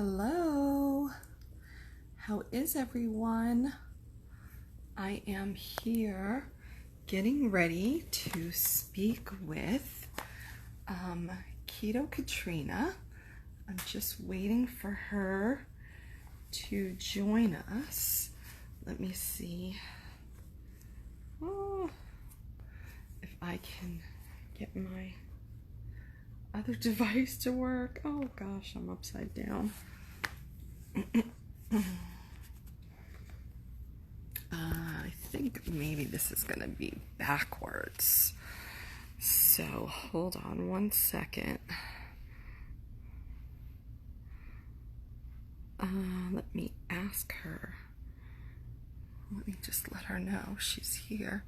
Hello, how is everyone? I am here getting ready to speak with Keto Katrina. I'm just waiting for her to join us. Let me see if I can get my other device to work. Oh gosh, I'm upside down. I think maybe this is gonna be backwards. So hold on one second. Let me ask her. Let me just let her know she's here.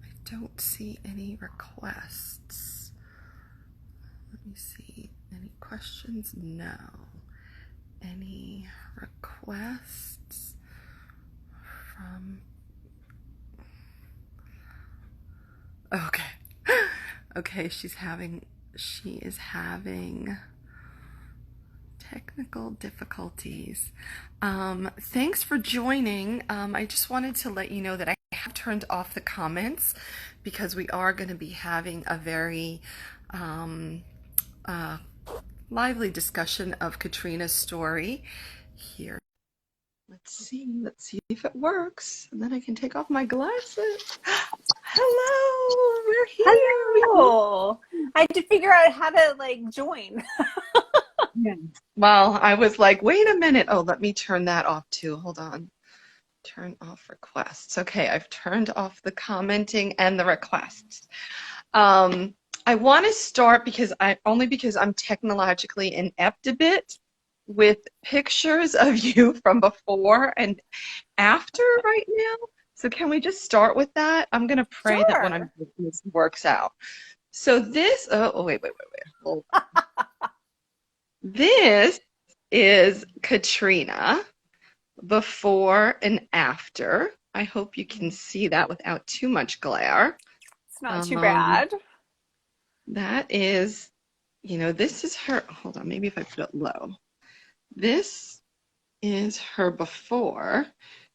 I don't see any requests. Let me see. Any questions? No. Any requests from... Okay. Okay, she is having technical difficulties. Thanks for joining. I just wanted to let you know that I have turned off the comments because we are going to be having a very lively discussion of Katrina's story here. Let's see if it works, and then I can take off my glasses. Hello, we're here. Hello. I had to figure out how to join. Yeah. Well, I was like, wait a minute. Oh, let me turn that off too. Hold on. Turn off requests. Okay, I've turned off the commenting and the requests. I want to start because I'm technologically inept a bit with pictures of you from before and after right now. So can we just start with that? I'm going to pray that when I'm doing this works out. So this, wait. Hold on. This is Katrina before and after. I hope you can see that without too much glare. It's not too bad. That is, this is her. Hold on, maybe if I put it low. This is her before,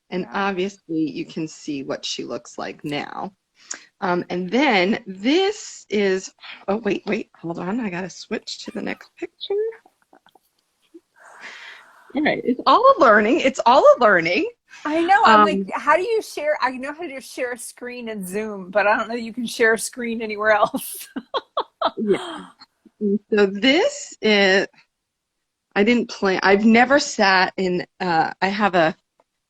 and obviously you can see what she looks like now. And then this is, oh, wait, hold on. I got to switch to the next picture. All right, it's all a learning. I know. I'm like, how do you share? I know how to share a screen in Zoom, but I don't know you can share a screen anywhere else. Yeah. So this is, I didn't plan. I've never sat in, I have a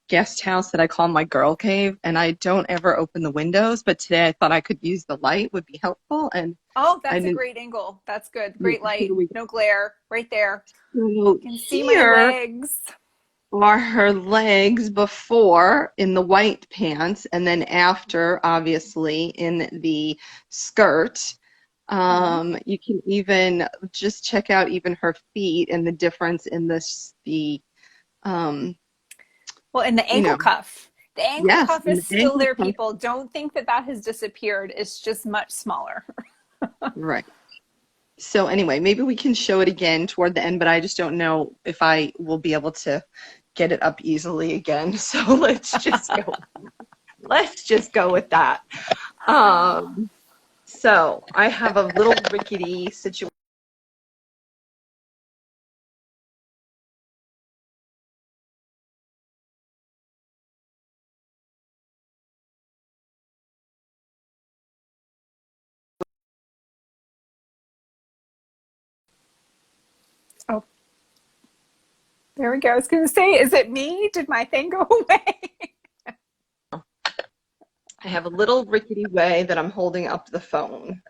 guest house that I call my girl cave, and I don't ever open the windows, but today I thought I could use the light would be helpful. And oh, that's a great angle. That's good. Great light. No glare. Right there. So you can see my legs. Are her legs before in the white pants, and then after, obviously, in the skirt. You can even just check out even her feet and the difference in well, in the ankle cuff. The ankle cuff is still there, people. Don't think that has disappeared. It's just much smaller. Right. So anyway, maybe we can show it again toward the end, but I just don't know if I will be able to get it up easily again. So let's just go. Let's just go with that. So I have a little rickety situation. Oh, there we go. I was going to say, is it me? Did my thing go away? I have a little rickety way that I'm holding up the phone.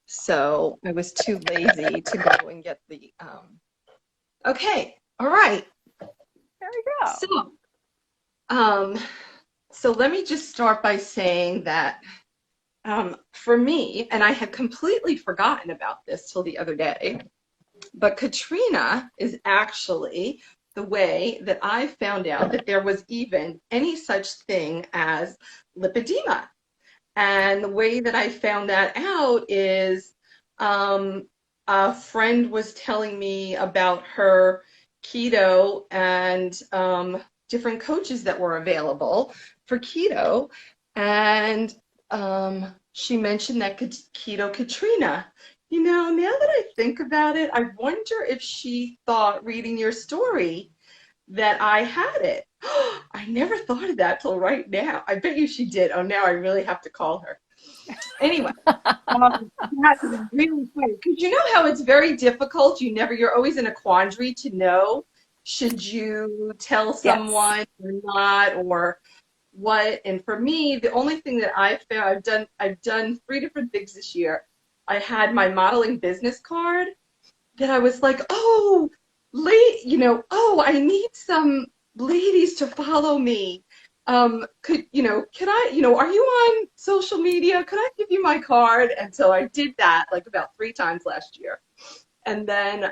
So I was too lazy to go and get the, okay. All right. There we go. So let me just start by saying that for me, and I had completely forgotten about this till the other day, but Katrina is actually the way that I found out that there was even any such thing as lipedema. And the way that I found that out is a friend was telling me about her keto and different coaches that were available for keto. And she mentioned that keto Katrina. You know, now that I think about it, I wonder if she thought reading your story that I had it. I never thought of that till right now. I bet you she did. Oh, now I really have to call her. Anyway, that is really funny because you know how it's very difficult. You're always in a quandary to know should you tell Yes. someone or not or what. And for me, the only thing that I've found, I've done 3 different things this year. I had my modeling business card that I was like, oh, I need some ladies to follow me. Can I, are you on social media? Could I give you my card? And so I did that like about 3 times last year. And then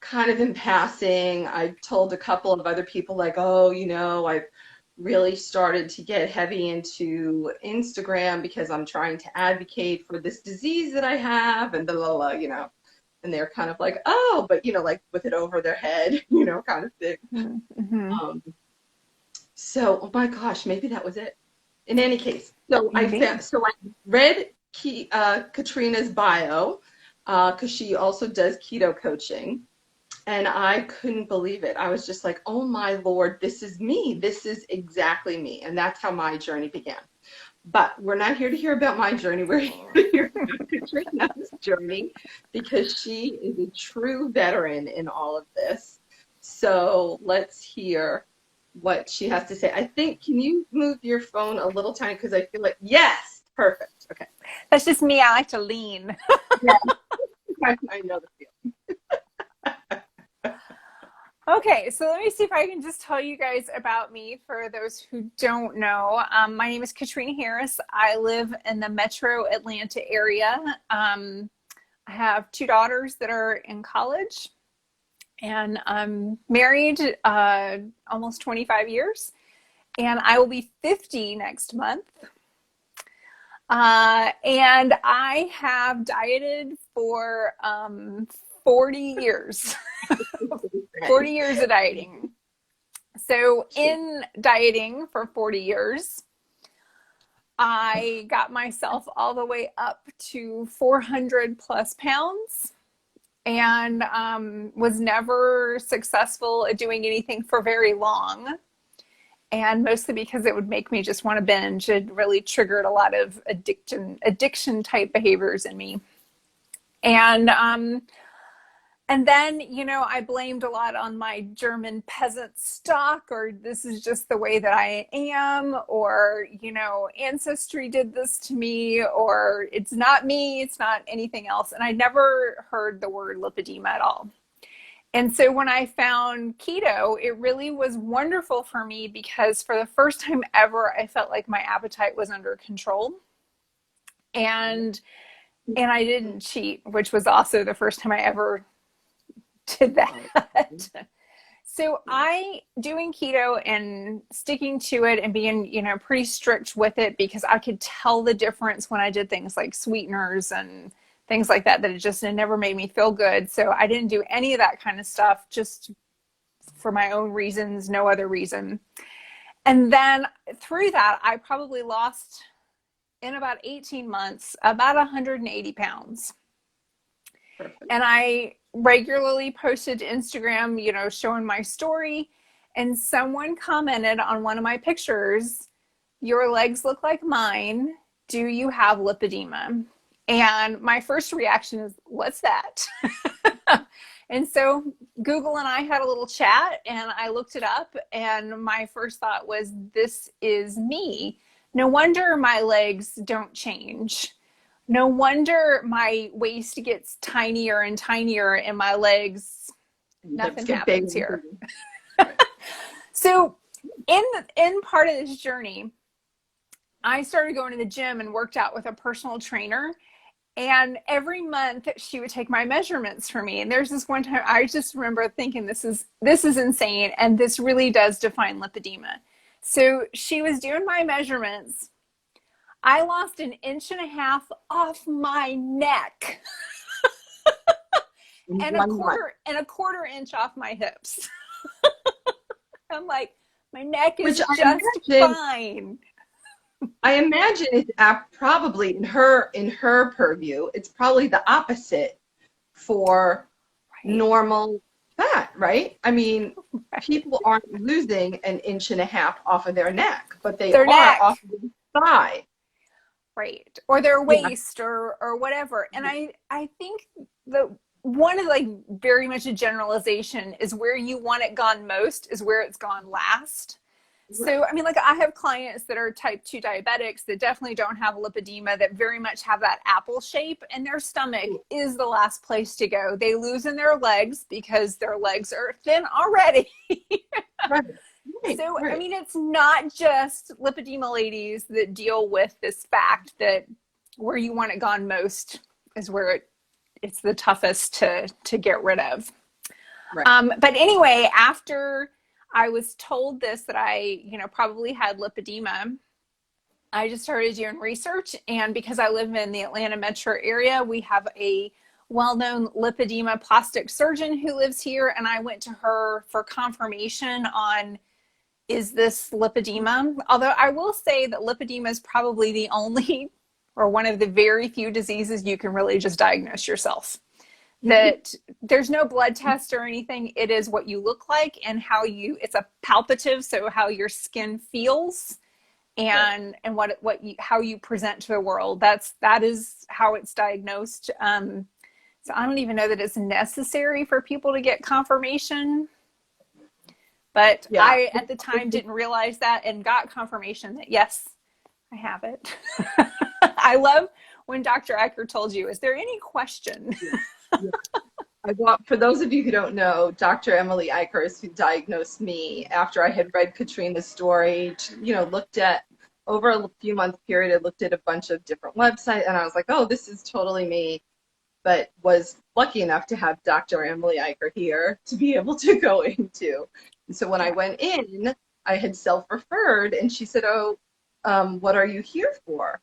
kind of in passing, I told a couple of other people like, oh, I've really started to get heavy into Instagram because I'm trying to advocate for this disease that I have and blah, blah, blah. And they're kind of like, oh, but, like with it over their head, kind of thing. Mm-hmm. So, oh my gosh, maybe that was it. In any case, so Maybe. I read Katrina's bio because she also does keto coaching. And I couldn't believe it. I was just like, oh my Lord, this is me. This is exactly me. And that's how my journey began. But we're not here to hear about my journey. We're here to hear about Katrina's journey because she is a true veteran in all of this. So let's hear what she has to say. I think, can you move your phone a little tiny? Because I feel like, yes, perfect. Okay. That's just me. I like to lean. Yeah. I know the feeling. Okay, so let me see if I can just tell you guys about me for those who don't know. My name is Katrina Harris. I live in the metro Atlanta area. I have 2 daughters that are in college, and I'm married almost 25 years, and I will be 50 next month. And I have dieted for 40 years. 40 years of dieting. So in dieting for 40 years, I got myself all the way up to 400 plus pounds and was never successful at doing anything for very long. And mostly because it would make me just want to binge. It really triggered a lot of addiction type behaviors in me. And then, I blamed a lot on my German peasant stock, or this is just the way that I am, or, ancestry did this to me, or it's not me, it's not anything else. And I never heard the word lipedema at all. And so when I found keto, it really was wonderful for me because for the first time ever, I felt like my appetite was under control. And I didn't cheat, which was also the first time I ever did that. So doing keto and sticking to it and being, pretty strict with it because I could tell the difference when I did things like sweeteners and things like that, it never made me feel good. So I didn't do any of that kind of stuff just for my own reasons, no other reason. And then through that, I probably lost in about 18 months, about 180 pounds. Perfect. And I regularly posted to Instagram, showing my story. And someone commented on one of my pictures, "Your legs look like mine. Do you have lipedema?" And my first reaction is, what's that? And so Google and I had a little chat and I looked it up. And my first thought was, this is me. No wonder my legs don't change. No wonder my waist gets tinier and tinier and my legs, nothing happens here. So in part of this journey, I started going to the gym and worked out with a personal trainer. And every month she would take my measurements for me. And there's this one time I just remember thinking, this is insane. And this really does define lipedema. So she was doing my measurements. I lost 1.5 inches off my neck. in and 1 month. a quarter inch off my hips. I'm like, my neck Which is just fine. I imagine it's probably in her purview, it's probably the opposite for Right. normal fat, right? I mean, Right. people aren't losing an inch and a half off of their neck, but they Their are neck. off of the thigh. Right. Or their Yeah, waist or whatever. And I think the one of like very much a generalization is where you want it gone most is where it's gone last. right. So, I mean, like I have clients that are type 2 diabetics that definitely don't have lipedema, that very much have that apple shape, and their stomach is the last place to go. They lose in their legs because their legs are thin already. Right. Right. So, I Right. mean, it's not just lipedema ladies that deal with this fact that where you want it gone most is where it's the toughest to get rid of. Right. But anyway, after I was told this, that I, probably had lipedema, I just started doing research. And because I live in the Atlanta metro area, we have a well-known lipedema plastic surgeon who lives here. And I went to her for confirmation on, is this lipedema? Although I will say that lipedema is probably the only or one of the very few diseases you can really just diagnose yourself. That there's no blood test or anything. It is what you look like and how it's a palpative, so how your skin feels and right. and how you present to the world. That is how it's diagnosed. So I don't even know that it's necessary for people to get confirmation. But yeah. I, at the time, didn't realize that and got confirmation that, yes, I have it. I love when Dr. Eicher told you, is there any question? Yeah. For those of you who don't know, Dr. Emily Eicher is who diagnosed me after I had read Katrina's story, looked at, over a few month period, I looked at a bunch of different websites and I was like, oh, this is totally me. But was lucky enough to have Dr. Emily Eicher here to be able to go into. And so when I went in, I had self-referred and she said, oh, what are you here for?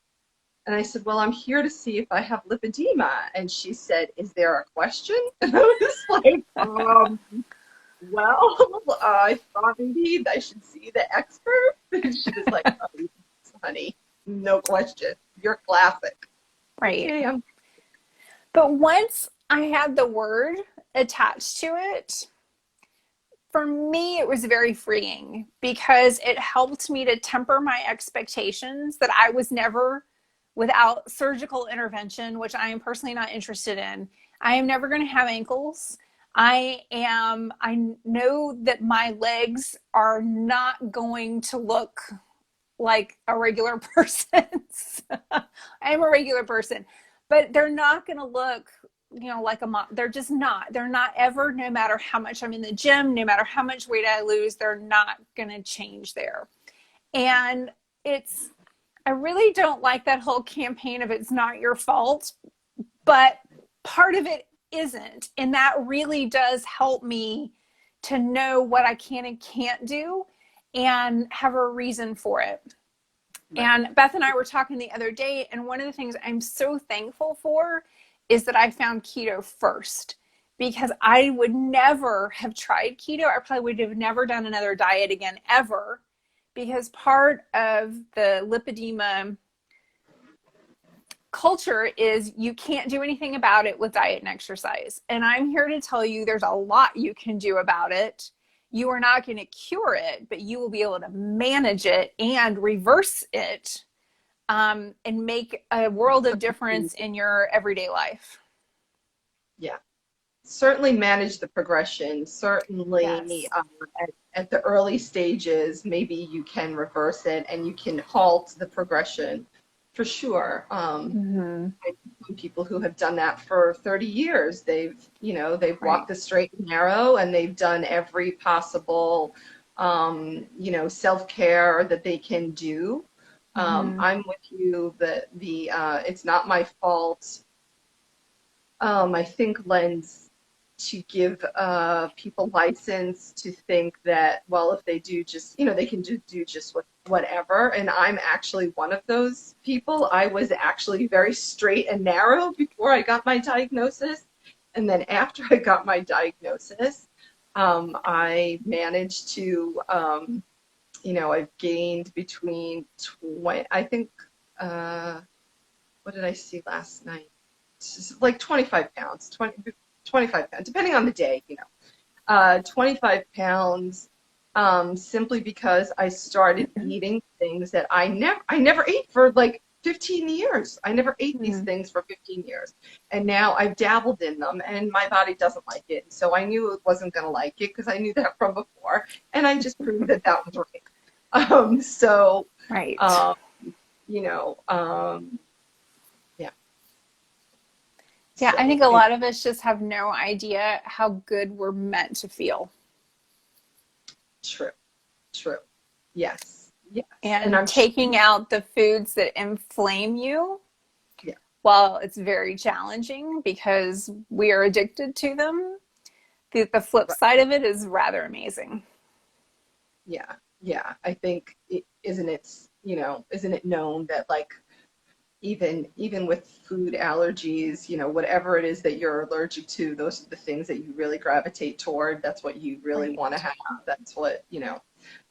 And I said, well, I'm here to see if I have lipedema. And she said, is there a question? And I was like, well, I thought indeed I should see the expert. And she was like, oh, honey, no question. You're classic. Right. Okay, but once I had the word attached to it, for me, it was very freeing because it helped me to temper my expectations that I was never, without surgical intervention, which I am personally not interested in, I am never going to have ankles. I know that my legs are not going to look like a regular person's. I am a regular person, but they're not going to look, like a mom. They're just not. They're not ever, no matter how much I'm in the gym, no matter how much weight I lose, they're not going to change there. And I really don't like that whole campaign of it's not your fault, but part of it isn't. And that really does help me to know what I can and can't do and have a reason for it. Right. And Beth and I were talking the other day, and one of the things I'm so thankful for is that I found keto first, because I would never have tried keto. I probably would have never done another diet again ever, because part of the lipedema culture is you can't do anything about it with diet and exercise. And I'm here to tell you there's a lot you can do about it. You are not going to cure it, but you will be able to manage it and reverse it, and make a world of difference in your everyday life. Yeah, certainly manage the progression. Certainly, yes. At the early stages, maybe you can reverse it and you can halt the progression for sure. I know people who have done that for 30 years. They've walked the straight and narrow, and they've done every possible, self-care that they can do. I'm with you that it's not my fault. I think lends to give people license to think that, well, if they do just, they can do just whatever. And I'm actually one of those people. I was actually very straight and narrow before I got my diagnosis. And then after I got my diagnosis, I managed to, I've gained between 20, I think, what did I see last night? It's just like 25 pounds, 25 pounds, depending on the day, 25 pounds, simply because I started eating things that I never ate for like 15 years. I never ate these things for 15 years. And now I've dabbled in them and my body doesn't like it. So I knew it wasn't going to like it because I knew that from before. And I just proved that that was right. Right. You know, yeah. Yeah, So I think a lot of us just have no idea how good we're meant to feel. true, true. Yes, yes. And And I'm sure, taking out the foods that inflame you, yeah, while it's very challenging because we are addicted to them, the flip right. side of it is rather amazing. Yeah, yeah. I think isn't it known that like even with food allergies, whatever it is that you're allergic to, those are the things that you really gravitate toward. That's what you really Right. want to have. That's what.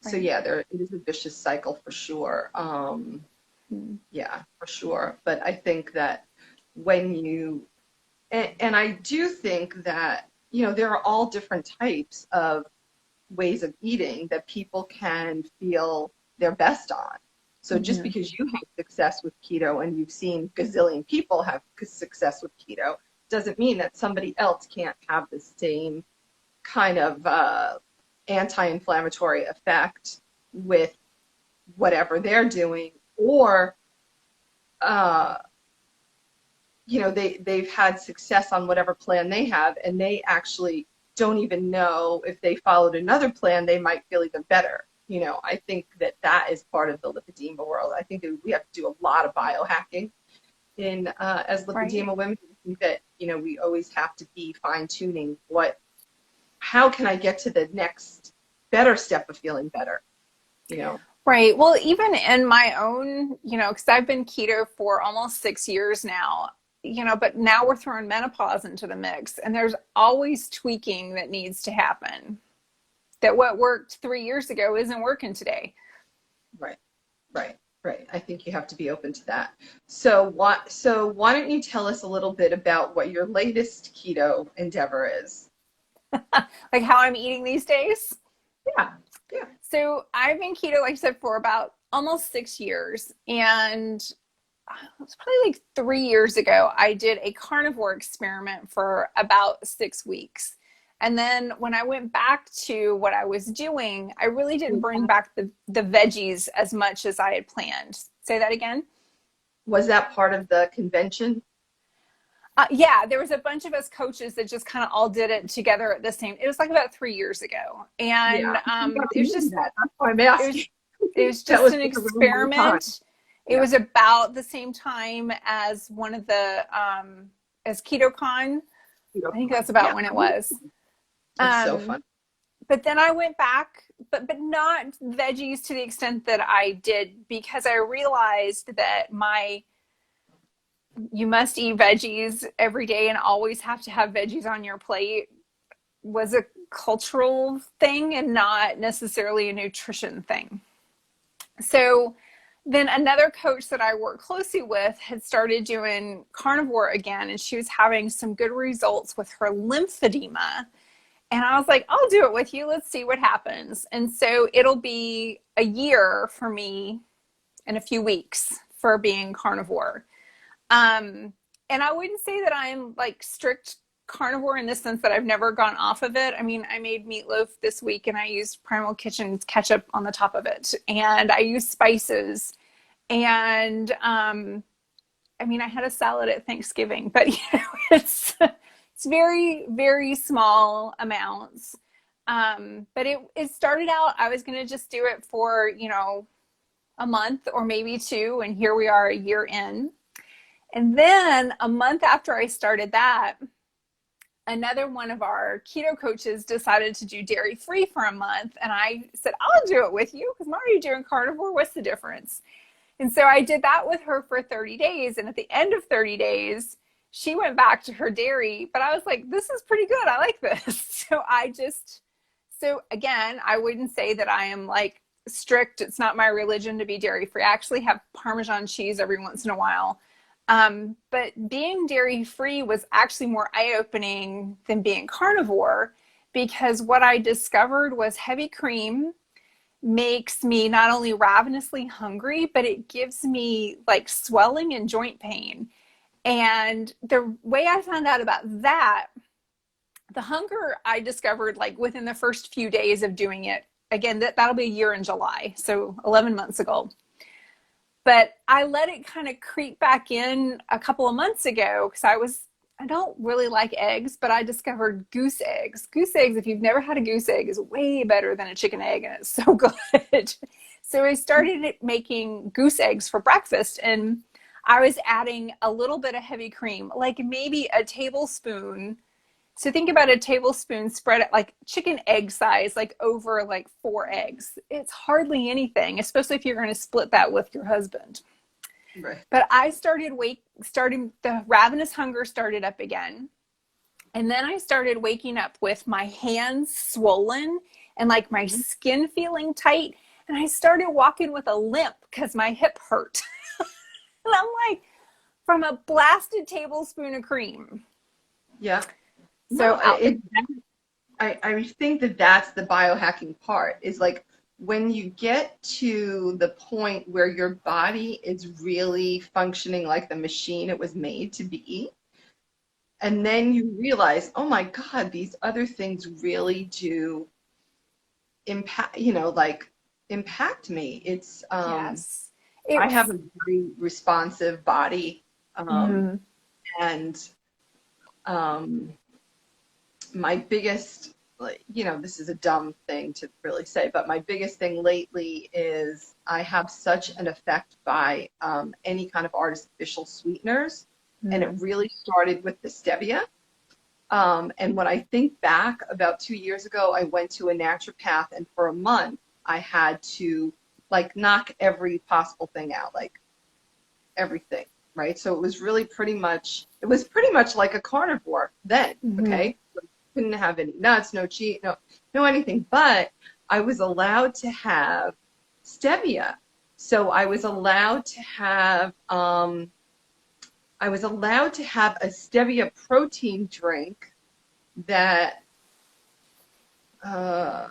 So Right. yeah, it is a vicious cycle for sure. Mm. Yeah, for sure. But I think that when you and I do think that, there are all different types of ways of eating that people can feel their best on. So just Mhm. because you have success with keto and you've seen gazillion people have success with keto doesn't mean that somebody else can't have the same kind of anti-inflammatory effect with whatever they're doing, or uh, they've had success on whatever plan they have, and they actually don't even know if they followed another plan, they might feel even better. I think that that is part of the lipedema world. I think that we have to do a lot of biohacking in as Right. lipedema women. I think that we always have to be fine tuning how can I get to the next better step of feeling better. You know. Right. Well, even in my own, because I've been keto for almost 6 years now, but now we're throwing menopause into the mix, and there's always tweaking that needs to happen. That what worked 3 years ago isn't working today. Right. Right, right. I think you have to be open to that. So why don't you tell us a little bit about what your latest keto endeavor is? Like how I'm eating these days. Yeah, yeah. So I've been keto, like I said, for about almost 6 years. And it was probably like 3 years ago, I did a carnivore experiment for about 6 weeks. And then when I went back to what I was doing, I really didn't bring back the veggies as much as I had planned. Say that again. Was that part of the convention? Yeah, there was a bunch of us coaches that just kind of all did it together at the same. It was like about 3 years ago, Yeah, and you got it to was do just that. That's why I'm it asking. was it was That just was an like a really long time. experiment. It Yeah. was about the same time as one of the as KetoCon. I think that's about Yeah, when it was. that's so Um, fun. but then I went back, but not veggies to the extent that I did, because I realized that my you must eat veggies every day and always have to have veggies on your plate was a cultural thing and not necessarily a nutrition thing. So then another coach that I work closely with had started doing carnivore again, and she was having some good results with her lymphedema. And I was like, I'll do it with you. Let's see what happens. And so it'll be a year for me in a few weeks for being carnivore. Um, and I wouldn't say that I'm like strict carnivore in the sense that I've never gone off of it. I mean, I made meatloaf this week and I used Primal Kitchen's ketchup on the top of it, and I used spices. And I mean, I had a salad at Thanksgiving, but it's very very small amounts. But it started out. I was gonna just do it for a month or maybe two, and here we are a year in. And then a month after I started that, another one of our keto coaches decided to do dairy free for a month. And I said, I'll do it with you because I'm already doing carnivore. What's the difference? And so I did that with her for 30 days. And at the end of 30 days, she went back to her dairy, but I was like, this is pretty good. I like this. So again, I wouldn't say that I am like strict. It's not my religion to be dairy free. I actually have Parmesan cheese every once in a while. But being dairy free was actually more eye opening than being carnivore, because what I discovered was heavy cream makes me not only ravenously hungry, but it gives me like swelling and joint pain. And the way I found out about that, the hunger I discovered like within the first few days of doing it. Again, that'll be a year in July, so 11 months ago. But I let it kind of creep back in a couple of months ago because I don't really like eggs, but I discovered goose eggs. Goose eggs, if you've never had a goose egg, is way better than a chicken egg, and it's so good. So I started making goose eggs for breakfast, and I was adding a little bit of heavy cream, like maybe a tablespoon. So think about a tablespoon spread at like chicken egg size, like over like 4 eggs. It's hardly anything, especially if you're going to split that with your husband. Right. But I started the ravenous hunger started up again. And then I started waking up with my hands swollen and like my skin feeling tight. And I started walking with a limp because my hip hurt. And I'm like, from a blasted tablespoon of cream. Yeah. So I think that that's the biohacking part, is like when you get to the point where your body is really functioning like the machine it was made to be. And then you realize, oh my God, these other things really do impact, impact me. It's, yes. I have a very responsive body. And, my biggest, this is a dumb thing to really say, but my biggest thing lately is I have such an effect by any kind of artificial sweeteners. And it really started with the stevia. And when I think back, about 2 years ago, I went to a naturopath, and for a month I had to like knock every possible thing out, like everything, right? So it was pretty much like a carnivore then, okay? Couldn't have any nuts, no cheese, no anything, but I was allowed to have stevia. So I was allowed to have a stevia protein drink that I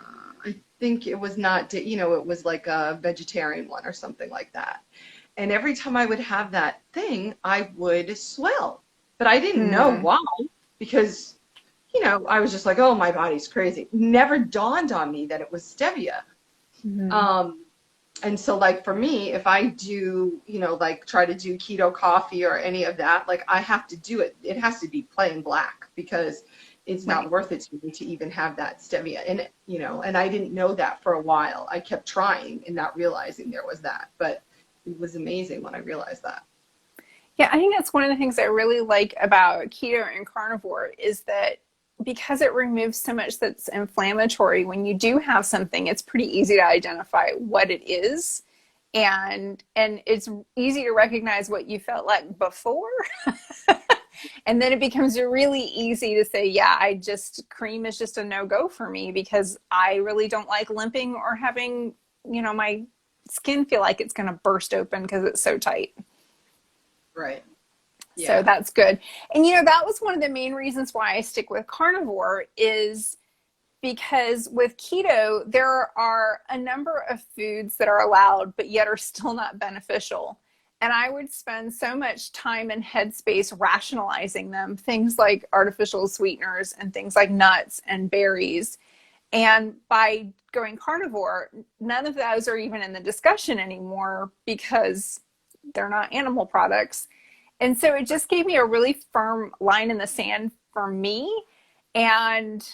think it was not, it was like a vegetarian one or something like that. And every time I would have that thing, I would swell, but I didn't know why, because I was just like, oh, my body's crazy. Never dawned on me that it was stevia. And so like for me, if I do, like try to do keto coffee or any of that, like I have to do it. It has to be plain black, because it's not worth it to me to even have that stevia in it, and I didn't know that for a while. I kept trying and not realizing there was that, but it was amazing when I realized that. Yeah, I think that's one of the things I really like about keto and carnivore, is that because it removes so much that's inflammatory, when you do have something, it's pretty easy to identify what it is. And it's easy to recognize what you felt like before. And then it becomes really easy to say, yeah, cream is just a no-go for me, because I really don't like limping or having, my skin feel like it's going to burst open because it's so tight. Right. Yeah. So that's good. And, that was one of the main reasons why I stick with carnivore, is because with keto, there are a number of foods that are allowed, but yet are still not beneficial. And I would spend so much time and headspace rationalizing them, things like artificial sweeteners and things like nuts and berries. And by going carnivore, none of those are even in the discussion anymore, because they're not animal products. And so it just gave me a really firm line in the sand for me. And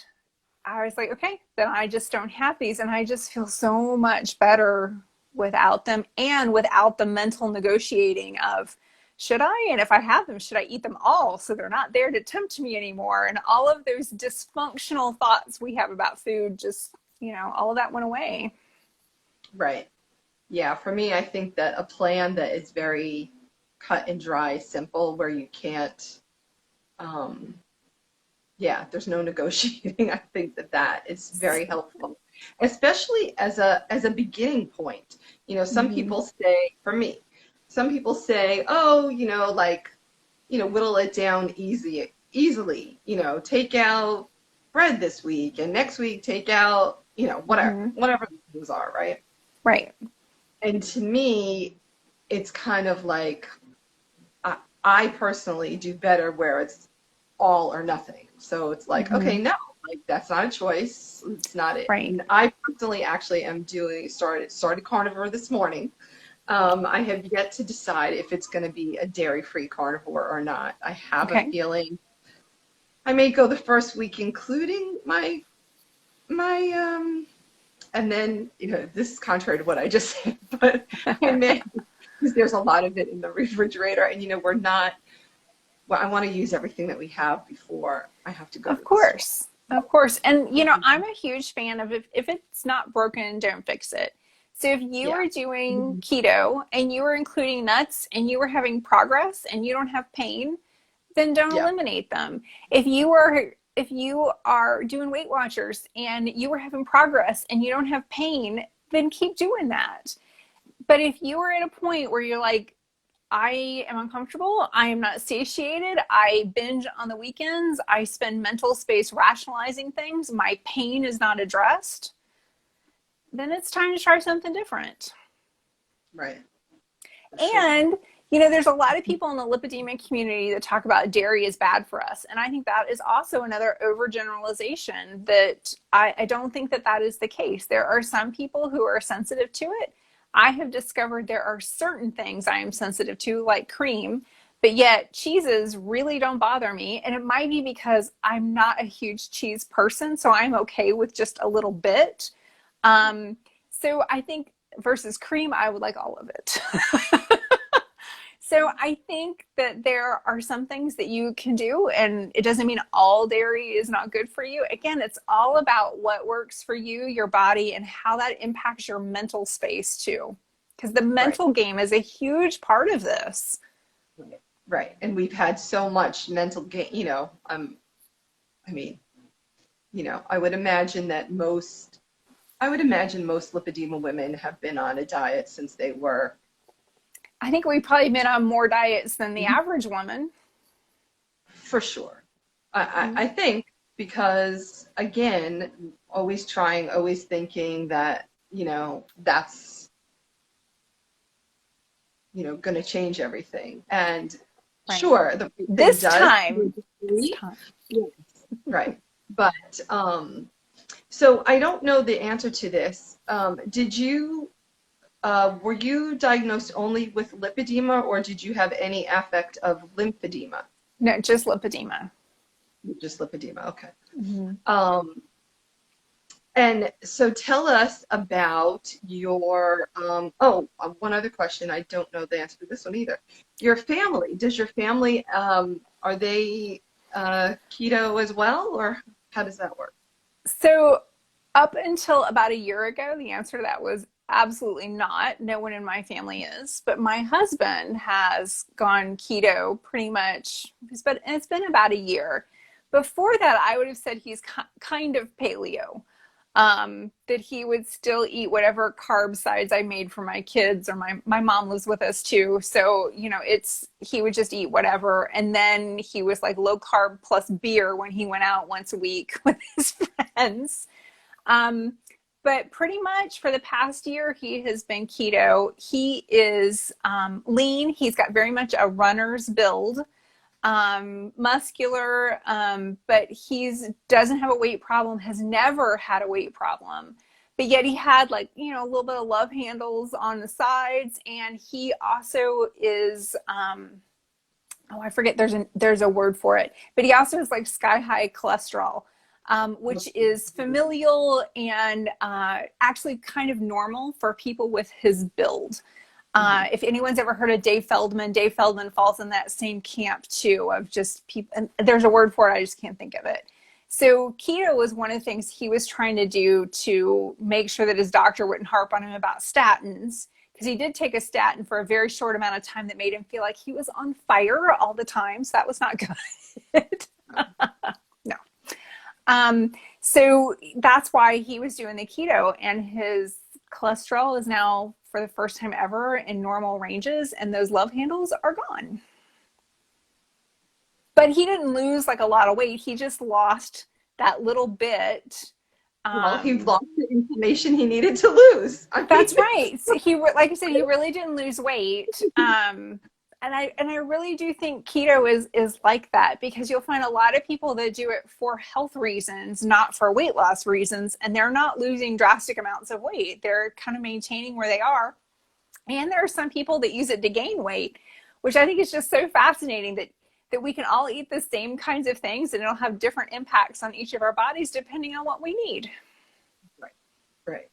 I was like, okay, then I just don't have these. And I just feel so much better without them, and without the mental negotiating of, should I? And if I have them, should I eat them all so they're not there to tempt me anymore? And all of those dysfunctional thoughts we have about food, just, all of that went away. Right. Yeah. For me, I think that a plan that is very cut and dry, simple, where you can't um, yeah, there's no negotiating. I think that that is very helpful, especially as a beginning point. You know, some Mhm. people say, for me, some people say, oh, you know, like, you know, whittle it down easily. You know, take out bread this week, and next week take out, you know, Mhm. whatever the things are, right? Right. And to me, it's kind of like I personally do better where it's all or nothing. So it's like, okay, Mhm. no, like that's not a choice. It's not it. Right. And I personally actually am started carnivore this morning. I have yet to decide if it's going to be a dairy-free carnivore or not. I have a Okay. feeling I may go the first week, including my and then, you know, this is contrary to what I just said, but I may, because there's a lot of it in the refrigerator, and you know, we're not. Well, I want to use everything that we have before I have to go Of to the store. course. Of course. And, I'm a huge fan of if it's not broken, don't fix it. So if you Yeah. are doing Mhm. keto and you are including nuts and you are having progress and you don't have pain, then don't Yeah. eliminate them. If you are doing Weight Watchers and you are having progress and you don't have pain, then keep doing that. But if you are at a point where you're like, I am uncomfortable. I am not satiated. I binge on the weekends. I spend mental space rationalizing things. My pain is not addressed. Then it's time to try something different. Right. For sure. And, there's a lot of people in the lipedema community that talk about dairy is bad for us. And I think that is also another overgeneralization that I don't think that that is the case. There are some people who are sensitive to it. I have discovered there are certain things I am sensitive to, like cream, but yet cheeses really don't bother me. And it might be because I'm not a huge cheese person, so I'm okay with just a little bit. Um, so I think versus cream, I would like all of it. So I think that there are some things that you can do, and it doesn't mean all dairy is not good for you. Again, it's all about what works for you, your body, and how that impacts your mental space too. Because the Right. mental game is a huge part of this. Right. Right. And we've had so much mental gain, you know, I mean, you know, I would imagine most lipedema women have been on a diet since they were. I think we've probably been on more diets than the average woman. For sure. Mm-hmm. I think because, again, always trying, always thinking that, you know, that's, you know, going to change everything. And Right. sure, the thing This does. time, this time. Yes, right. But so I don't know the answer to this. Were you diagnosed only with lipedema, or did you have any affect of lymphedema? No, just lipedema. Just lipedema, okay. Mm-hmm. Um, and so tell us about your, one other question. I don't know the answer to this one either. Your family, does your family, are they keto as well, or how does that work? So, up until about a year ago, the answer to that was absolutely not. No one in my family is. But my husband has gone keto pretty much, it's been about a year. Before that, I would have said he's kind of paleo. That he would still eat whatever carb sides I made for my kids, or my mom lives with us too. So, he would just eat whatever. And then he was like low carb plus beer when he went out once a week with his friends. Um, but pretty much for the past year, he has been keto. He is lean. He's got very much a runner's build, muscular, but he's doesn't have a weight problem, has never had a weight problem. But yet he had a little bit of love handles on the sides. And he also is, oh, I forget, there's a word for it, but he also has like sky high cholesterol, which is familial and actually kind of normal for people with his build. If anyone's ever heard of Dave Feldman falls in that same camp too, of just people, and there's a word for it, I just can't think of it. So keto was one of the things he was trying to do to make sure that his doctor wouldn't harp on him about statins, because he did take a statin for a very short amount of time that made him feel like he was on fire all the time. So that was not good. No. So that's why he was doing the keto, and his cholesterol is now, for the first time ever, in normal ranges, and those love handles are gone. But he didn't lose like a lot of weight. He just lost that little bit. Well, he lost the information he needed to lose. That's right. So like I said, he really didn't lose weight. And I really do think keto is like that, because you'll find a lot of people that do it for health reasons, not for weight loss reasons, and they're not losing drastic amounts of weight. They're kind of maintaining where they are. And there are some people that use it to gain weight, which I think is just so fascinating, that we can all eat the same kinds of things and it'll have different impacts on each of our bodies depending on what we need. Right. Right.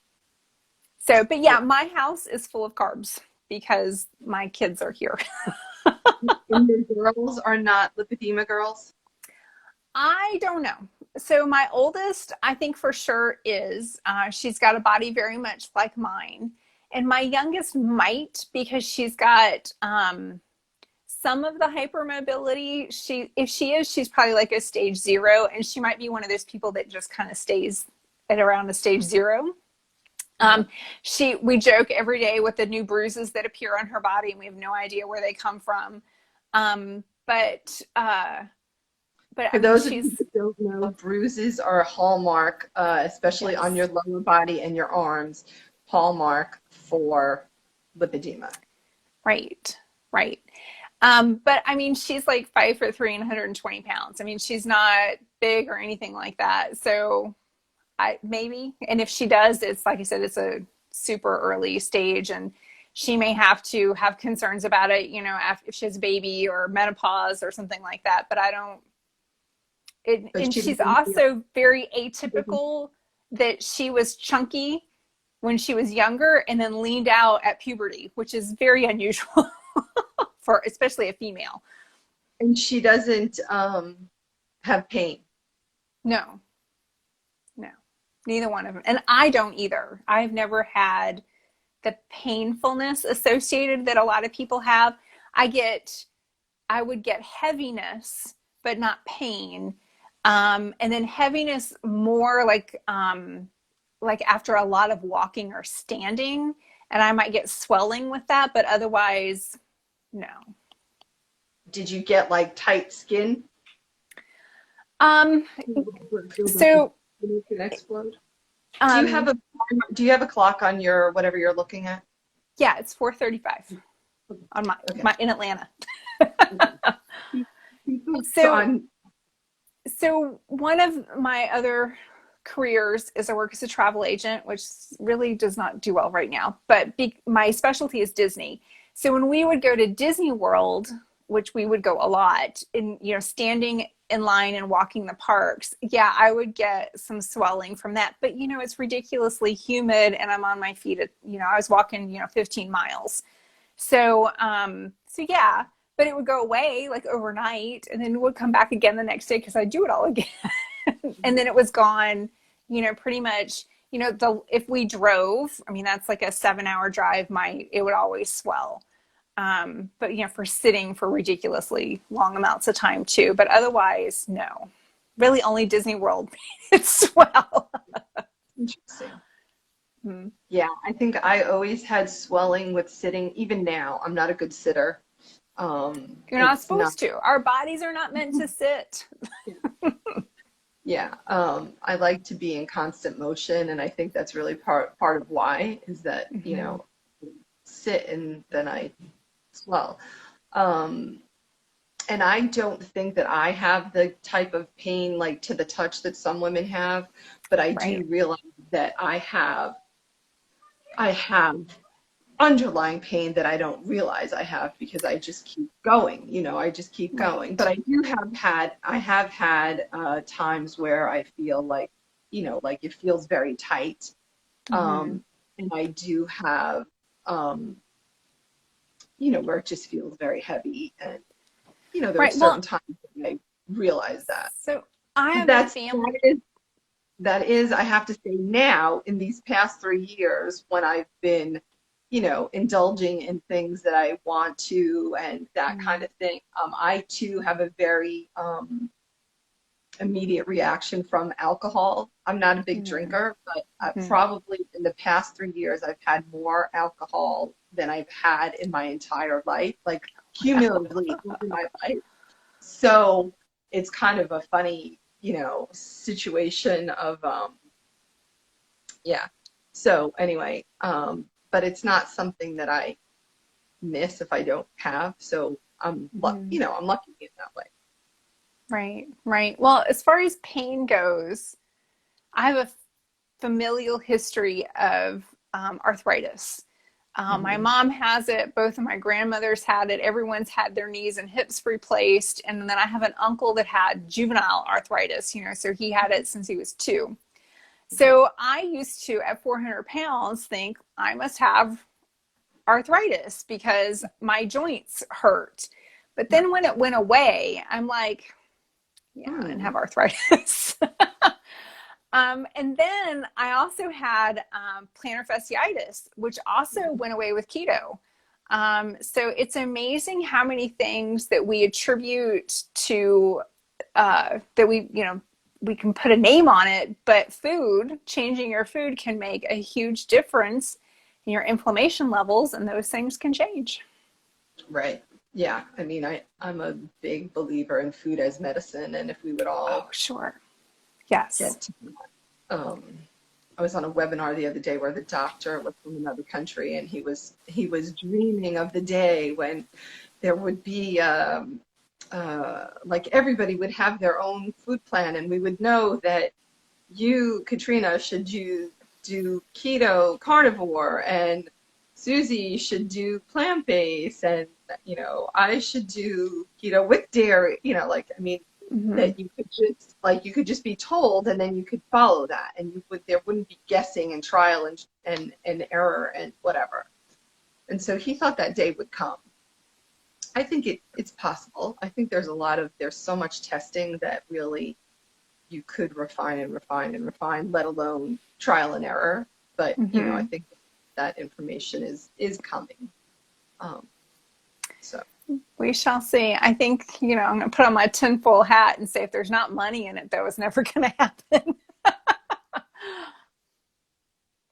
So, but yeah, my house is full of carbs because my kids are here. And your girls are not lipedema girls? I don't know. So my oldest, I think for sure is. She's got a body very much like mine. And my youngest might, because she's got some of the hypermobility. If she is, she's probably like a stage 0, and she might be one of those people that just kind of stays at around a stage 0. We joke every day with the new bruises that appear on her body, and we have no idea where they come from. But for those of you who don't know, bruises are a hallmark, especially yes. on your lower body and your arms, hallmark for lipedema. Right. But I mean, she's like 5'3" and 120 pounds. I mean, she's not big or anything like that. So maybe, and if she does, it's like I said, it's a super early stage, and she may have to have concerns about it, if she has a baby or menopause or something like that. But I don't. And she's also very atypical, that she was chunky when she was younger and then leaned out at puberty, which is very unusual for especially a female. And she doesn't have pain. No, neither one of them. And I don't either. I've never had the painfulness associated that a lot of people have. I would get heaviness, but not pain. And then heaviness more like after a lot of walking or standing, and I might get swelling with that, but otherwise, no. Did you get like tight skin? So you can explode. Do you have a clock on your whatever you're looking at? Yeah, it's 4:35 on my in Atlanta. So one of my other careers is I work as a travel agent, which really does not do well right now. But my specialty is Disney. So when we would go to Disney World, which we would go a lot, in standing in line and walking the parks, yeah, I would get some swelling from that. But it's ridiculously humid, and I'm on my feet at I was walking 15 miles. So yeah. But it would go away like overnight, and then it would come back again the next day because I do it all again. And then it was gone, pretty much, if we drove, I mean, that's like a 7-hour drive, it would always swell. But, for sitting for ridiculously long amounts of time too. But otherwise, no. Really only Disney World made it swell. Interesting. Mm-hmm. Yeah, I think I always had swelling with sitting. Even now, I'm not a good sitter. You're not supposed to. Our bodies are not meant to sit. Yeah. I like to be in constant motion, and I think that's really part of why is that, sit and then I swell. And I don't think that I have the type of pain like to the touch that some women have, but I do realize that I have underlying pain that I don't realize I have because I just keep going, I just keep going. But I have had times where I feel like, like it feels very tight. And I do have, where it just feels very heavy. And, there are certain times that I realize that. So I have a family. That is, I have to say now, in these past 3 years, when I've been, indulging in things that I want to and that kind of thing. I too have a very immediate reaction from alcohol. I'm not a big drinker, but probably in the past 3 years, I've had more alcohol than I've had in my entire life, like cumulatively in my life. So it's kind of a funny, situation of, yeah. So anyway, but it's not something that I miss if I don't have. So I'm lucky in that way. Right, right. Well, as far as pain goes, I have a familial history of arthritis. My mom has it. Both of my grandmothers had it. Everyone's had their knees and hips replaced. And then I have an uncle that had juvenile arthritis, so he had it since he was 2. So I used to, at 400 pounds, think I must have arthritis because my joints hurt. But then when it went away, I'm like, yeah, I didn't have arthritis. And then I also had plantar fasciitis, which also went away with keto. So it's amazing how many things that we attribute to that we can put a name on it, but changing your food can make a huge difference in your inflammation levels, and those things can change. Right. Yeah. I mean, I'm a big believer in food as medicine, and if we would all sure. Yes. get to I was on a webinar the other day where the doctor was from another country, and he was dreaming of the day when there would be like everybody would have their own food plan, and we would know that you, Katrina, should do keto carnivore, and Susie should do plant-based, and I should do keto with dairy, that you could just be told, and then you could follow that, and there wouldn't be guessing and trial and error and whatever. And so he thought that day would come. I think it's possible. I think there's so much testing that really you could refine and refine and refine, let alone trial and error. But I think that information is coming. So we shall see. I think, I'm going to put on my tinfoil hat and say if there's not money in it, though, it's never going to happen.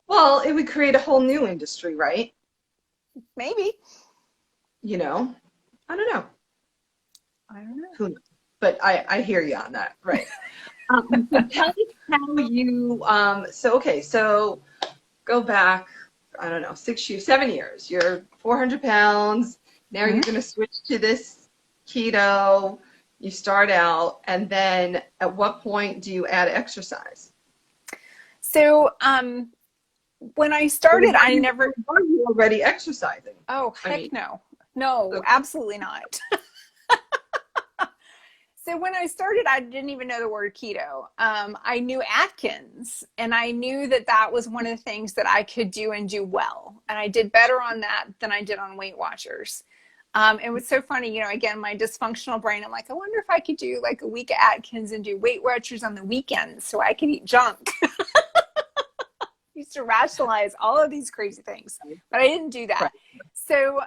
Well, it would create a whole new industry, right? Maybe. I don't know. Who knows? But I hear you on that, right? So tell me how you, so go back, I don't know, 7 years. You're 400 pounds. Now you're going to switch to this keto. You start out, and then at what point do you add exercise? So when I started, I never. Are you already exercising? Oh, heck no. No, okay. Absolutely not. So when I started, I didn't even know the word keto. I knew Atkins, and I knew that was one of the things that I could do and do well. And I did better on that than I did on Weight Watchers. It was so funny, again, my dysfunctional brain, I'm like, I wonder if I could do like a week of Atkins and do Weight Watchers on the weekends so I could eat junk. Used to rationalize all of these crazy things, but I didn't do that. Right. So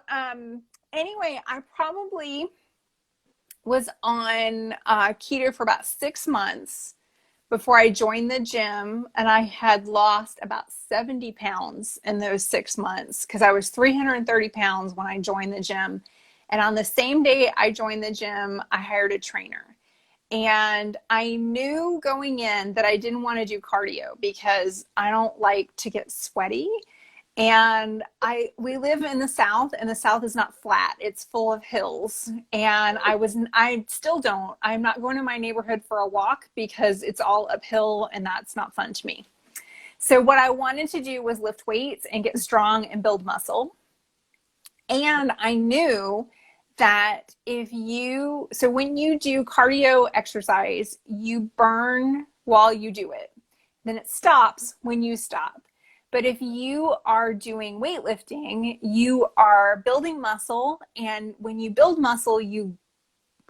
anyway, I probably was on keto for about 6 months before I joined the gym, and I had lost about 70 pounds in those 6 months because I was 330 pounds when I joined the gym. And on the same day I joined the gym, I hired a trainer. And I knew going in that I didn't want to do cardio because I don't like to get sweaty. And we live in the South, and the South is not flat. It's full of hills. And I'm not going to my neighborhood for a walk because it's all uphill, and that's not fun to me. So what I wanted to do was lift weights and get strong and build muscle. And I knew that when you do cardio exercise, you burn while you do it. Then it stops when you stop. But if you are doing weightlifting, you are building muscle. And when you build muscle, you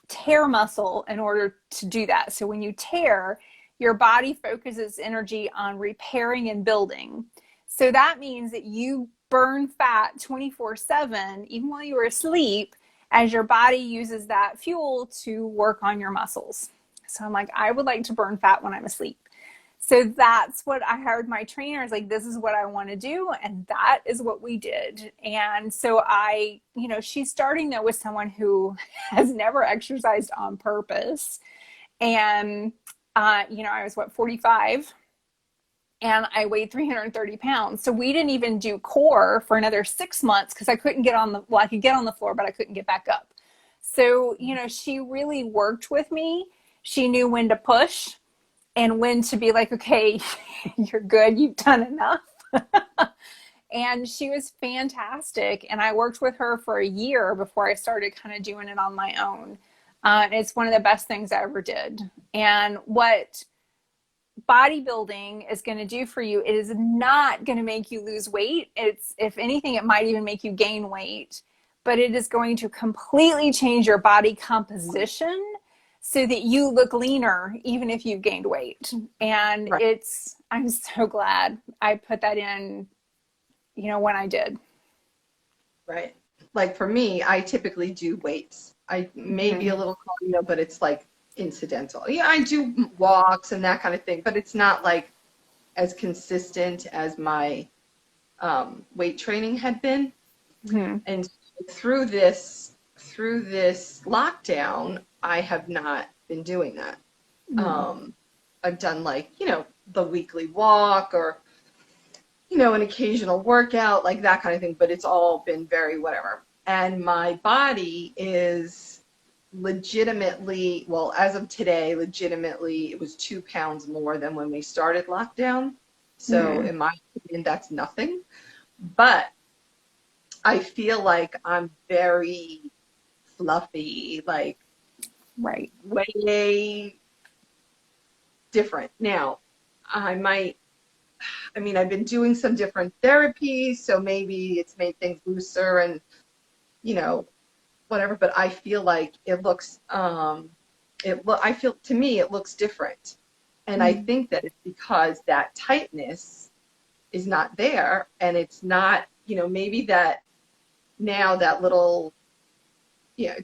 tear muscle in order to do that. So when you tear, your body focuses energy on repairing and building. So that means that you burn fat 24/7, even while you were asleep, as your body uses that fuel to work on your muscles. So I'm like, I would like to burn fat when I'm asleep. So that's what I hired my trainers, like, this is what I want to do. And that is what we did. And so she's starting though with someone who has never exercised on purpose. And, I was 45 and I weighed 330 pounds. So we didn't even do core for another 6 months because I couldn't get on I could get on the floor, but I couldn't get back up. So, she really worked with me. She knew when to push and when to be like, okay, you're good, you've done enough. And she was fantastic. And I worked with her for a year before I started kind of doing it on my own. It's one of the best things I ever did. And what bodybuilding is going to do for you, it is not going to make you lose weight. It's, if anything, it might even make you gain weight, but it is going to completely change your body composition so that you look leaner, even if you've gained weight. And Right. I'm so glad I put that in, when I did. Right. Like for me, I typically do weights. I maybe a Mm-hmm. little cardio, but it's like incidental. Yeah, I do walks and that kind of thing, but it's not like as consistent as my weight training had been. Mm-hmm. And through this lockdown, I have not been doing that. Mm-hmm. I've done like, the weekly walk or, an occasional workout, like that kind of thing, but it's all been very whatever. And my body is legitimately, well, as of today, legitimately, it was 2 pounds more than when we started lockdown. So Mm-hmm. in my opinion, that's nothing. But I feel like I'm very fluffy, like Right. way different. Now, I've been doing some different therapies, so maybe it's made things looser and, you know, whatever, but I feel like I feel, to me, it looks different. And I Mm-hmm. think that it's because that tightness is not there and it's not, maybe that now that little,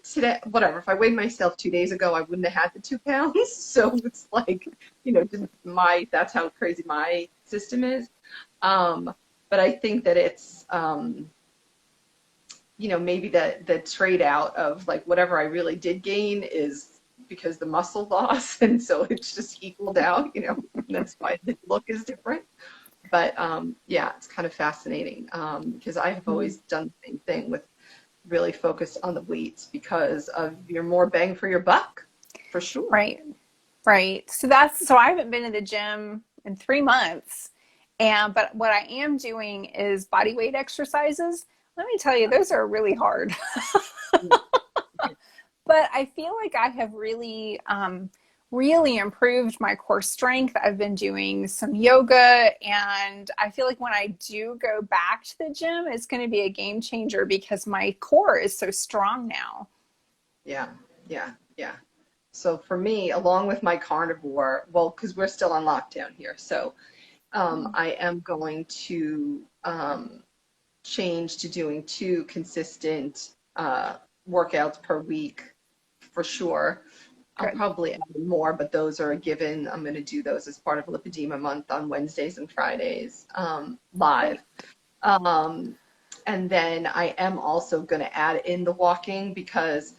today, whatever, if I weighed myself 2 days ago, I wouldn't have had the 2 pounds. So it's like, that's how crazy my system is. Um, but I think that it's, maybe the trade out of like whatever I really did gain is because the muscle loss. And so it's just equaled out, that's why the look is different. But yeah, it's kind of fascinating because I have always done the same thing with really focused on the weights because of your more bang for your buck, for sure. Right. Right. So I haven't been to the gym in 3 months. But what I am doing is body weight exercises. Let me tell you, those are really hard. Yeah. But I feel like I have really improved my core strength. I've been doing some yoga, and I feel like when I do go back to the gym, it's going to be a game changer because my core is so strong now. Yeah, yeah, yeah. So for me, along with my carnivore, well, because we're still on lockdown here, so I am going to change to doing 2 consistent workouts per week for sure. I'll Good. probably add more, but those are a given. I'm going to do those as part of Lipedema Month on Wednesdays and Fridays live. Great. Um, and then I am also going to add in the walking because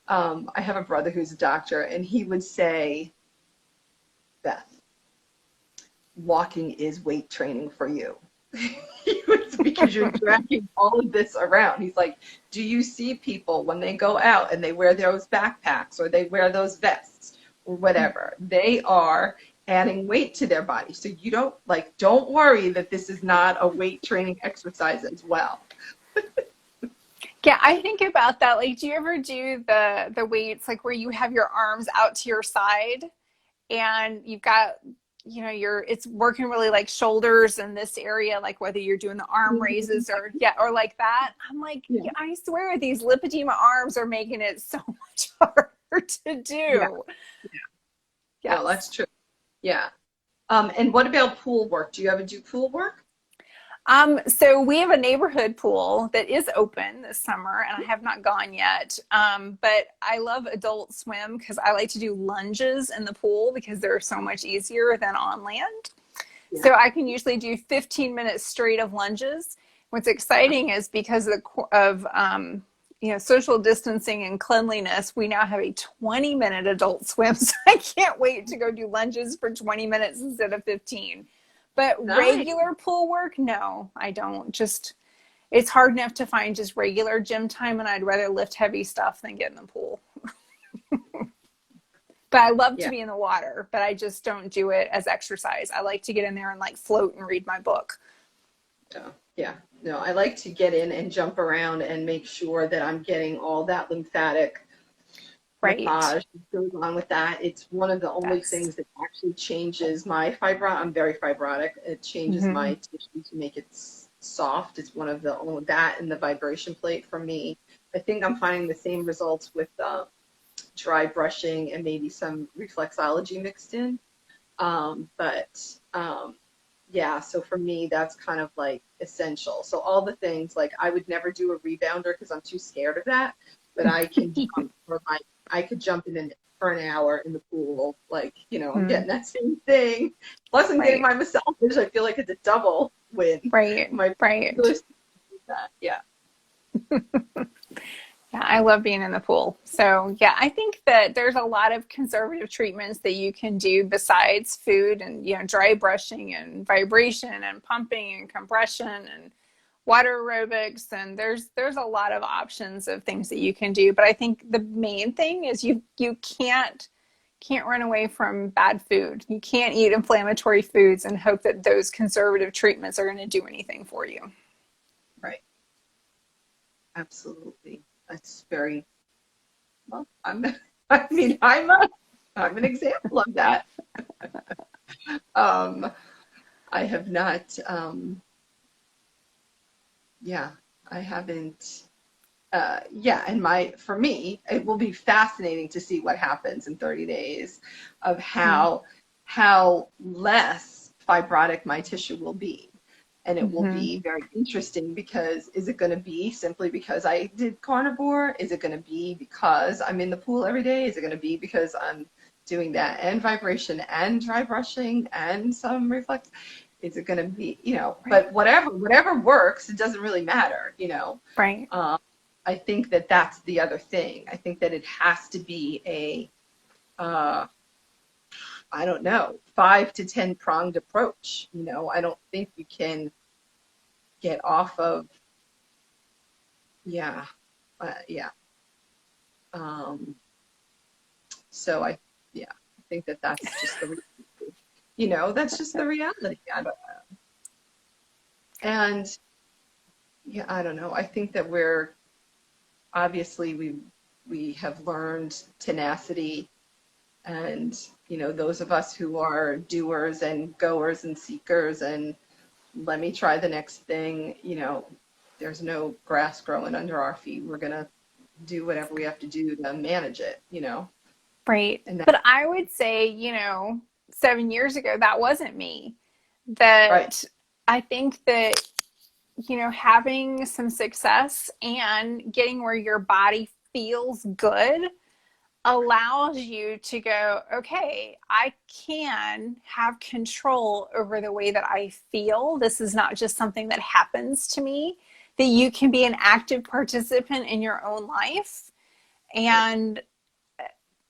I have a brother who's a doctor, and he would say, Beth, walking is weight training for you. Because you're dragging all of this around. He's like, do you see people when they go out and they wear those backpacks or they wear those vests or whatever? They are adding weight to their body. So you don't worry that this is not a weight training exercise as well. Yeah, I think about that. Like, do you ever do the weights like where you have your arms out to your side and you've got, your it's working really like shoulders in this area, like whether you're doing the arm raises or yeah, or like that. I'm like, Yeah, yeah, I swear these lipedema arms are making it so much harder to yeah, do. no, Yes. that's true. Yeah. And what about pool work? Do you ever do pool work? So we have a neighborhood pool that is open this summer, and I have not gone yet. But I love adult swim because I like to do lunges in the pool because they're so much easier than on land. Yeah. So I can usually do 15 minutes straight of lunges. What's exciting is because of social distancing and cleanliness, we now have a 20-minute adult swim. So I can't wait to go do lunges for 20 minutes instead of 15. But Nice. regular pool work, no, I don't. Just it's hard enough to find just regular gym time, and I'd rather lift heavy stuff than get in the pool. But I love to be in the water, but I just don't do it as exercise. I like to get in there and like float and read my book. Oh, yeah. No, I like to get in and jump around and make sure that I'm getting all that lymphatic massage that goes on with that. It's one of the only things that actually changes my I'm very fibrotic. It changes my tissue to make it soft. It's one of the only, that and the vibration plate for me. I think I'm finding the same results with dry brushing and maybe some reflexology mixed in. Yeah, so for me, that's kind of like essential. So all the things, like I would never do a rebounder because I'm too scared of that, but I can jump I could jump in for an hour in the pool, like, I'm getting that same thing. Plus I'm getting my massage. I feel like it's a double win. Right. Yeah. Yeah, I love being in the pool. So yeah, I think that there's a lot of conservative treatments that you can do besides food and, dry brushing and vibration and pumping and compression and water aerobics. And there's a lot of options of things that you can do. But I think the main thing is you can't run away from bad food. You can't eat inflammatory foods and hope that those conservative treatments are going to do anything for you. Right. Absolutely. That's very well. I'm an example of that. I have not. I haven't. And for me, it will be fascinating to see what happens in 30 days of how less fibrotic my tissue will be. And it will be very interesting because is it going to be simply because I did carnivore? Is it going to be because I'm in the pool every day? Is it going to be because I'm doing that and vibration and dry brushing and some reflex? Is it going to be, but whatever works, it doesn't really matter, Right. I think that that's the other thing. I think that it has to be I don't know, 5 to 10 pronged approach. I don't think you can get off of, So I think that that's just that's just the reality. I don't know. And I don't know. I think that we're obviously we have learned tenacity. And, those of us who are doers and goers and seekers and let me try the next thing, there's no grass growing under our feet. We're going to do whatever we have to do to manage it, Right. But I would say, 7 years ago, that wasn't me. That I think that, having some success and getting where your body feels good allows you to go, okay, I can have control over the way that I feel. This is not just something that happens to me, that you can be an active participant in your own life. And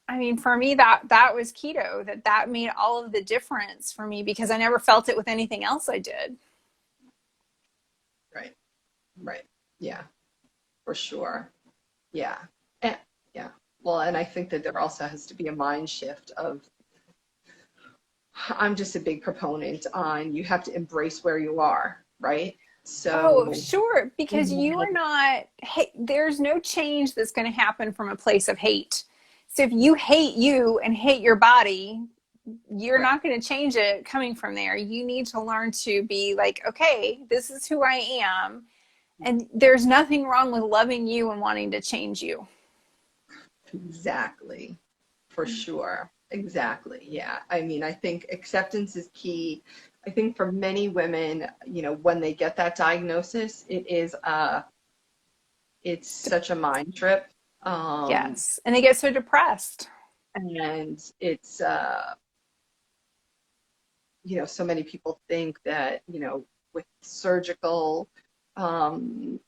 I mean, for me, that was keto, that made all of the difference for me because I never felt it with anything else I did. Right. Yeah, for sure. Yeah. Well, and I think that there also has to be a mind shift of, I'm just a big proponent on you have to embrace where you are, right? So, sure, because you are not, there's no change that's going to happen from a place of hate. So if you hate you and hate your body, you're not going to change it coming from there. You need to learn to be like, okay, this is who I am. And there's nothing wrong with loving you and wanting to change you. Exactly. For sure. Exactly. Yeah. I mean, I think acceptance is key. I think for many women, when they get that diagnosis, it's such a mind trip. Um, Yes. And they get so depressed. and it's, so many people think that, with surgical, um,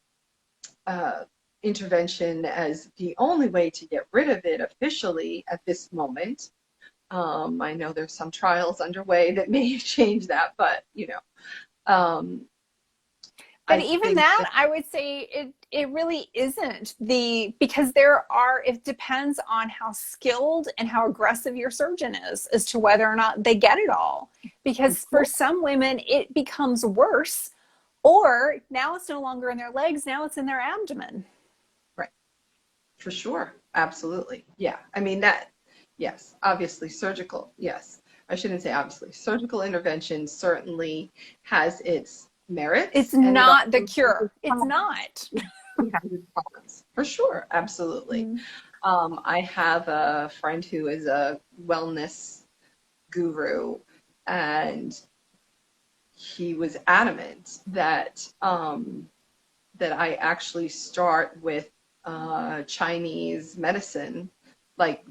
uh, intervention as the only way to get rid of it officially at this moment. I know there's some trials underway that may change that, but um, But I even think that, that, I would say it really isn't because it depends on how skilled and how aggressive your surgeon is as to whether or not they get it all. of Because for course, some women, it becomes worse, or now it's no longer in their legs, now it's in their abdomen. right, for sure, absolutely, yeah. I mean that, yes, obviously surgical, yes. I shouldn't say obviously. Surgical intervention certainly has its It's merits, and it not the also has cure. its It's problems. not. It has its problems, for sure, absolutely. Mm. I have a friend who is a wellness guru, and he was adamant that I actually start with Chinese medicine, like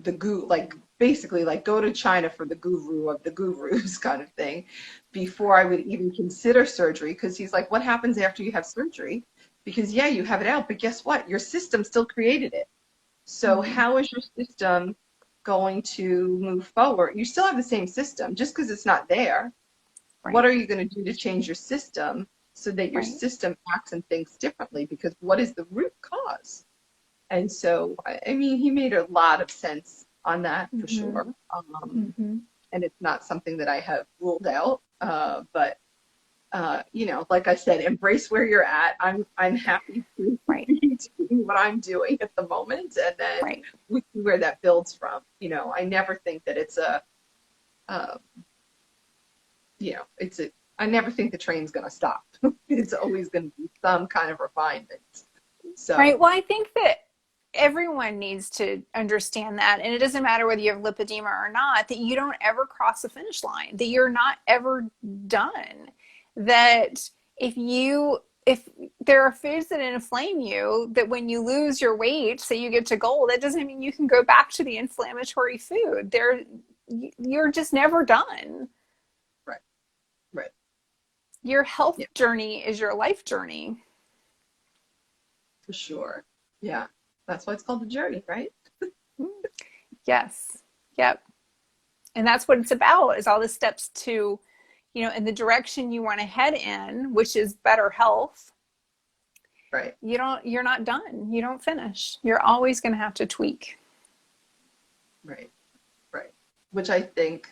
basically like go to China for the guru of the gurus kind of thing, before I would even consider surgery. Because he's like, what happens after you have surgery? Because yeah, you have it out, but guess what? Your system still created it. So Mm. how is your system going to move forward? You still have the same system, just because it's not there. What Right, are you going to do to change your system so that your right. system acts and thinks differently? Because what is the root cause? And so, I mean, he made a lot of sense on that for Mm-hmm. sure. Mm-hmm. And it's not something that I have ruled out. But like I said, embrace where you're at. I'm happy to Right, be doing what I'm doing at the moment, and then right. we see where that builds from. I never think that uh, I never think the train's going to stop. It's always going to be some kind of refinement. Right. So, Well, I think that everyone needs to understand that. And it doesn't matter whether you have lipedema or not, that you don't ever cross a finish line, that you're not ever done. That if there are foods that inflame you, that when you lose your weight, say you get to goal, that doesn't mean you can go back to the inflammatory food. You're just never done. right, right. Your health Yeah, journey is your life journey. for sure. Yeah. That's why it's called the journey, right? Yes. Yep. And that's what it's about, is all the steps to, in the direction you want to head in, which is better health. Right, You're not done. You don't finish. You're always going to have to tweak. right, right. Which I think,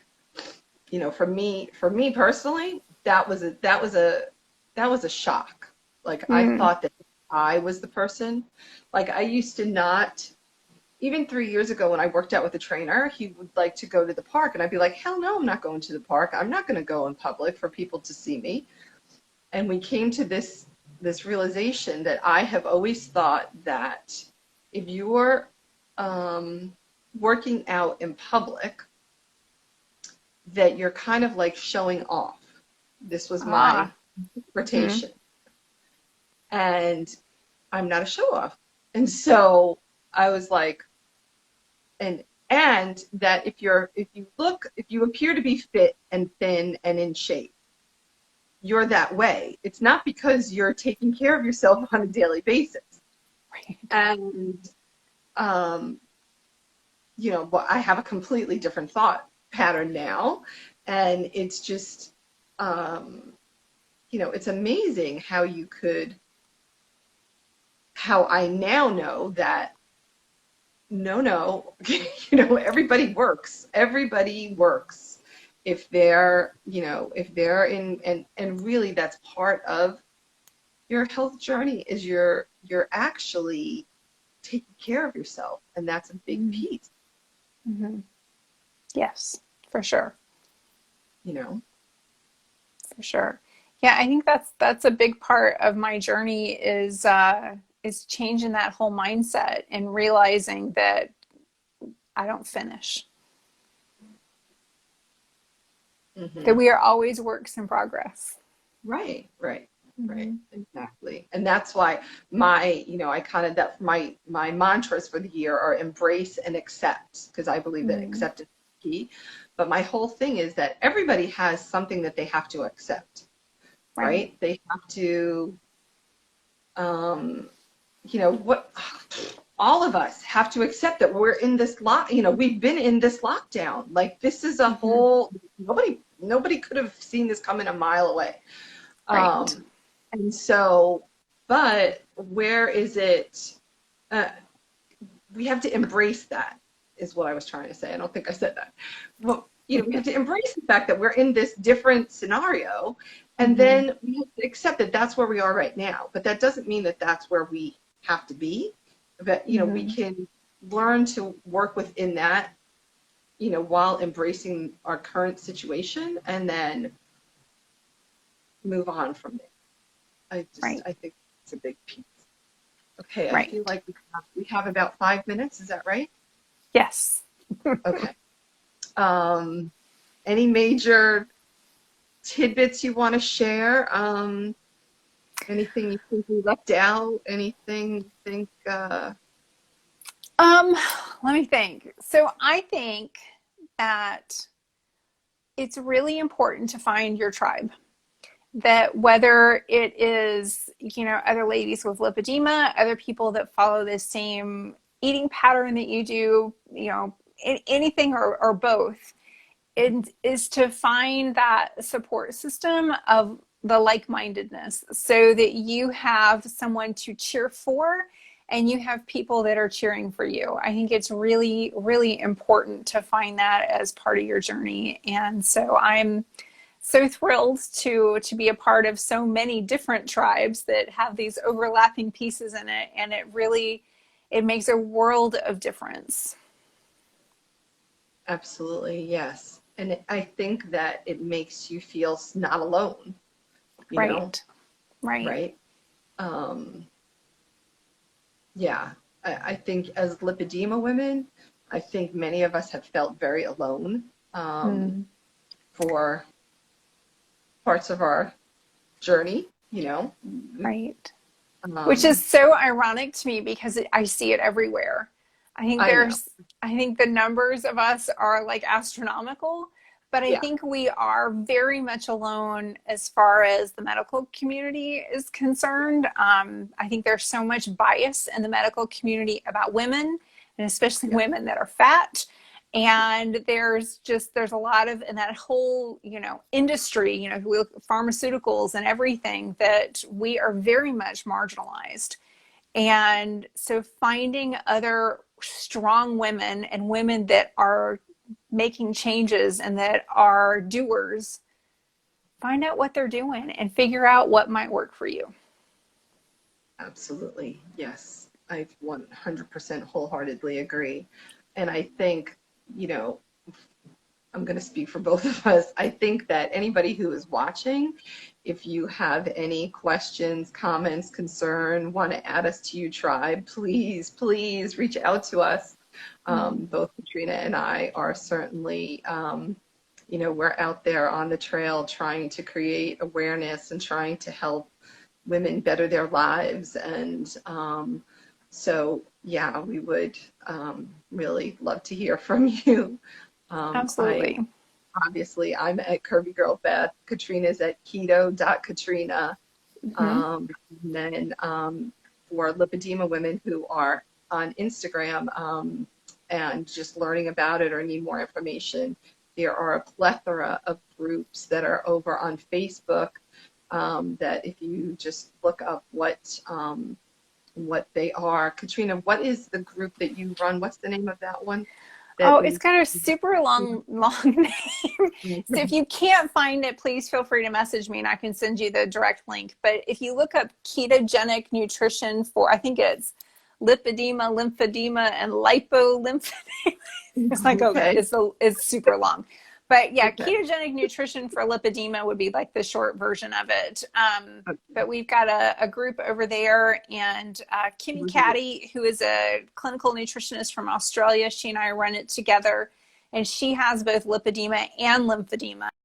for me personally, that was a shock. Like I Mm. thought that I was the person. Like I used to not, even 3 years ago when I worked out with a trainer, he would like to go to the park, and I'd be like, hell no, I'm not going to the park. I'm not going to go in public for people to see me. And we came to this realization that I have always thought that if you're working out in public, that you're kind of like showing off. This was my Ah. Mm. interpretation. And I'm not a show off. And so I was like, and that if you appear to be fit and thin and in shape, you're that way. It's not because you're taking care of yourself on a daily basis. Right. And um, but I have a completely different thought pattern now, and it's just it's amazing how I now know that no, everybody works if they're in, and really that's part of your health journey, is you're actually taking care of yourself, and that's a big Mm. piece. Mm-hmm. Yes, for sure. you know For sure. Yeah, I think that's a big part of my journey is changing that whole mindset and realizing that I don't finish. Hmm. that we are always works in progress. Right, right, right, Mm-hmm. exactly. And that's why my, I kind of that my mantras for the year are embrace and accept, because I believe that Mm-hmm. acceptance is key. But my whole thing is that everybody has something that they have to accept, Right. right? They have to, um, what all of us have to accept that we're in this we've been in this lockdown. Like this is a Mm-hmm. whole nobody could have seen this coming a mile away. Right. Um, and so, but where is it? Uh, we have to embrace that, is what I was trying to say. I don't think I said that. Well, we have to embrace the fact that we're in this different scenario, and Mm-hmm. then we have to accept that that's where we are right now. But that doesn't mean that that's where we have to be. But, we Mm-hmm. can learn to work within that, while embracing our current situation and then move on from there. Right. I think it's a big piece. Okay, I feel Right. like we have about 5 minutes. Is that right? Yes. Okay. Um, any major tidbits you want to share? Anything you think we left out? Anything you think? Um, Let me think. So I think that it's really important to find your tribe. That whether it is, other ladies with lipedema, other people that follow the same eating pattern that you do, anything or both, it is to find that support system of the like-mindedness so that you have someone to cheer for and you have people that are cheering for you. I think it's really, really important to find that as part of your journey. And so I'm so thrilled to be a part of so many different tribes that have these overlapping pieces in it, and it makes a world of difference. Absolutely, yes. And I think that it makes you feel not alone, you know, Right. Right. right? Um, yeah, I think as lipedema women, I think many of us have felt very alone, Mm, for parts of our journey. right. Which is Um, so ironic to me because I see it everywhere. I think I know. there's, I think the numbers of us are like astronomical, but I Yeah. think we are very much alone as far as the medical community is concerned. I think there's so much bias in the medical community about women, and especially Yeah. women that are fat. And there's a lot of in that whole industry, pharmaceuticals and everything, that we are very much marginalized. And so finding other strong women and women that are making changes and that are doers, find out what they're doing and figure out what might work for you. Absolutely. Yes. I 100% wholeheartedly agree. And I think, you know, I'm going to speak for both of us. I think that anybody who is watching, if you have any questions, comments, concern, want to add us to your tribe, please, please reach out to us. Both Katrina and I are certainly, we're out there on the trail trying to create awareness and trying to help women better their lives. And so, yeah, we would really love to hear from you. I Absolutely. obviously I'm at Curvy Girl Beth. Katrina's at keto.katrina. Mm-hmm. And then for lipedema women who are on Instagram and just learning about it or need more information, there are a plethora of groups that are over on Facebook that if you just look up what they are. Katrina, what is the group that you run? What's the name of that one? Oh, That it's is. got a super long name. So if you can't find it, please feel free to message me and I can send you the direct link. But if you look up ketogenic nutrition for, I think it's lipedema, lymphedema, and lipolymphedema. It's like Okay. it's super long. But yeah, Okay. ketogenic nutrition for lipedema would be like the short version of it. Okay. But we've got a group over there, and Kimmy Caddy, who is a clinical nutritionist from Australia, she and I run it together, and she has both lipedema and lymphedema.